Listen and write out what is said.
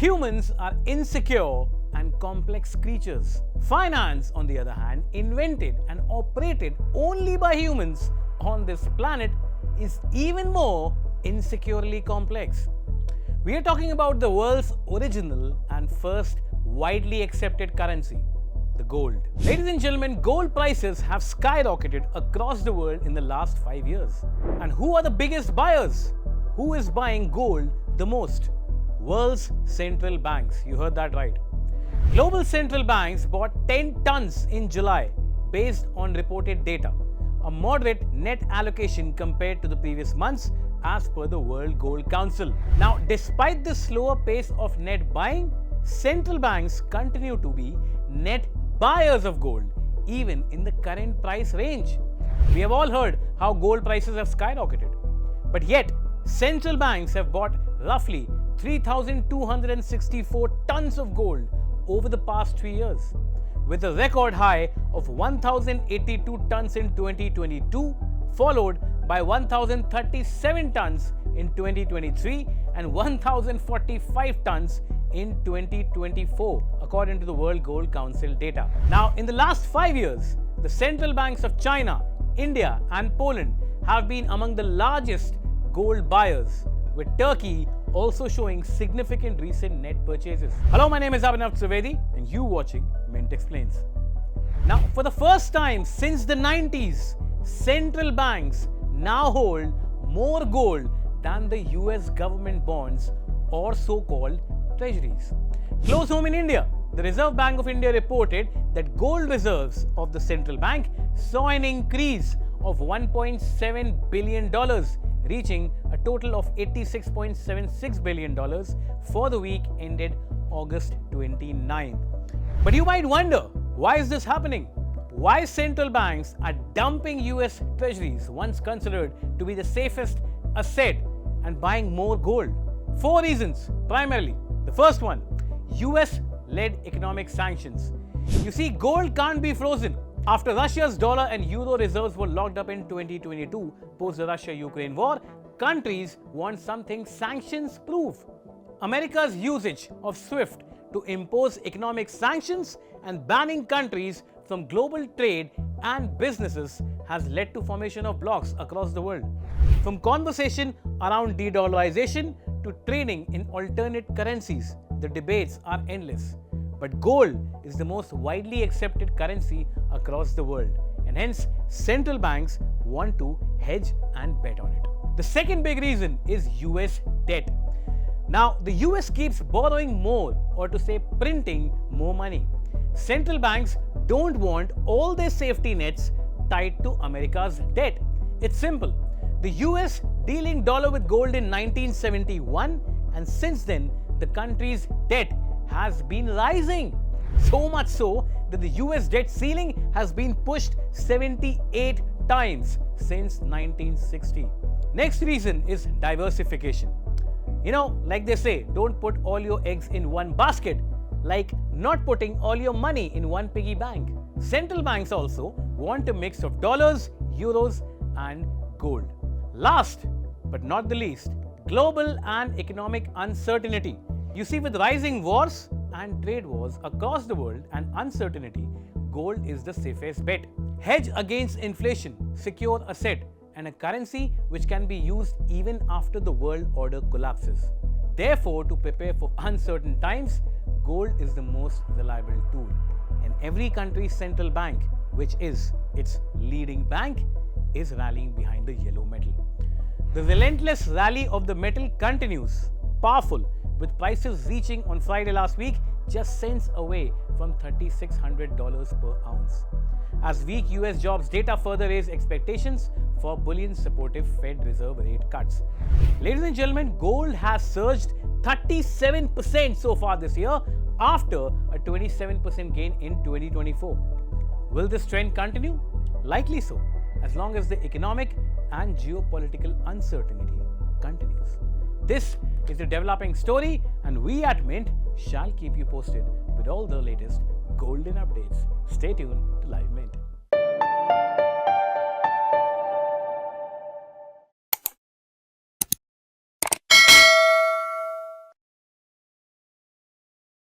Humans are insecure and complex creatures. Finance, on the other hand, invented and operated only by humans on this planet, is even more insecurely complex. We are talking about the world's original and first widely accepted currency, the gold. Ladies and gentlemen, gold prices have skyrocketed across the world in the last 5 years. And who are the biggest buyers? Who is buying gold the most? World's central banks. You heard that right. Global central banks bought 10 tons in July based on reported data, a moderate net allocation compared to the previous months as per the World Gold Council. Now, despite the slower pace of net buying, central banks continue to be net buyers of gold, even in the current price range. We have all heard how gold prices have skyrocketed, but yet central banks have bought roughly 3,264 tons of gold over the past 3 years, with a record high of 1,082 tons in 2022, followed by 1,037 tons in 2023 and 1,045 tons in 2024, according to the World Gold Council data. Now, in the last 5 years, the central banks of China, India and Poland have been among the largest gold buyers, with Turkey also showing significant recent net purchases. Hello, my name is Abhinav Trivedi and you watching Mint Explains. Now, for the first time since the 90s, central banks now hold more gold than the US government bonds or so-called treasuries. Close home in India, the Reserve Bank of India reported that gold reserves of the central bank saw an increase of $1.7 billion, reaching a total of $86.76 billion for the week ended August 29th. But you might wonder, why is this happening? Why central banks are dumping US treasuries, once considered to be the safest asset, and buying more gold? 4 reasons, primarily. The first one, US-led economic sanctions. You see, gold can't be frozen. After Russia's dollar and euro reserves were locked up in 2022 post the Russia-Ukraine war, countries want something sanctions-proof. America's usage of SWIFT to impose economic sanctions and banning countries from global trade and businesses has led to formation of blocs across the world. From conversation around de-dollarization to trading in alternate currencies, the debates are endless. But gold is the most widely accepted currency across the world, and hence central banks want to hedge and bet on it. The second big reason is US debt. Now, the US keeps borrowing more, or to say printing more money. Central banks don't want all their safety nets tied to America's debt. It's simple. The US dealing dollar with gold in 1971, and since then the country's debt has been rising. So much so that the US debt ceiling has been pushed 78 times since 1960. Next reason is diversification. You know, like they say, don't put all your eggs in one basket, like not putting all your money in one piggy bank. Central banks also want a mix of dollars, euros and gold. Last but not the least, global and economic uncertainty. You see, with rising wars and trade wars across the world and uncertainty, gold is the safest bet. Hedge against inflation, secure asset, and a currency which can be used even after the world order collapses. Therefore, to prepare for uncertain times, gold is the most reliable tool. And every country's central bank, which is its leading bank, is rallying behind the yellow metal. The relentless rally of the metal continues, powerful, with prices reaching on Friday last week just cents away from $3,600 per ounce. As weak US jobs data further raised expectations for bullion-supportive Fed Reserve rate cuts. Ladies and gentlemen, gold has surged 37% so far this year after a 27% gain in 2024. Will this trend continue? Likely so, as long as the economic and geopolitical uncertainty continues. This is a developing story, and we at Mint shall keep you posted with all the latest golden updates. Stay tuned to Live Mint.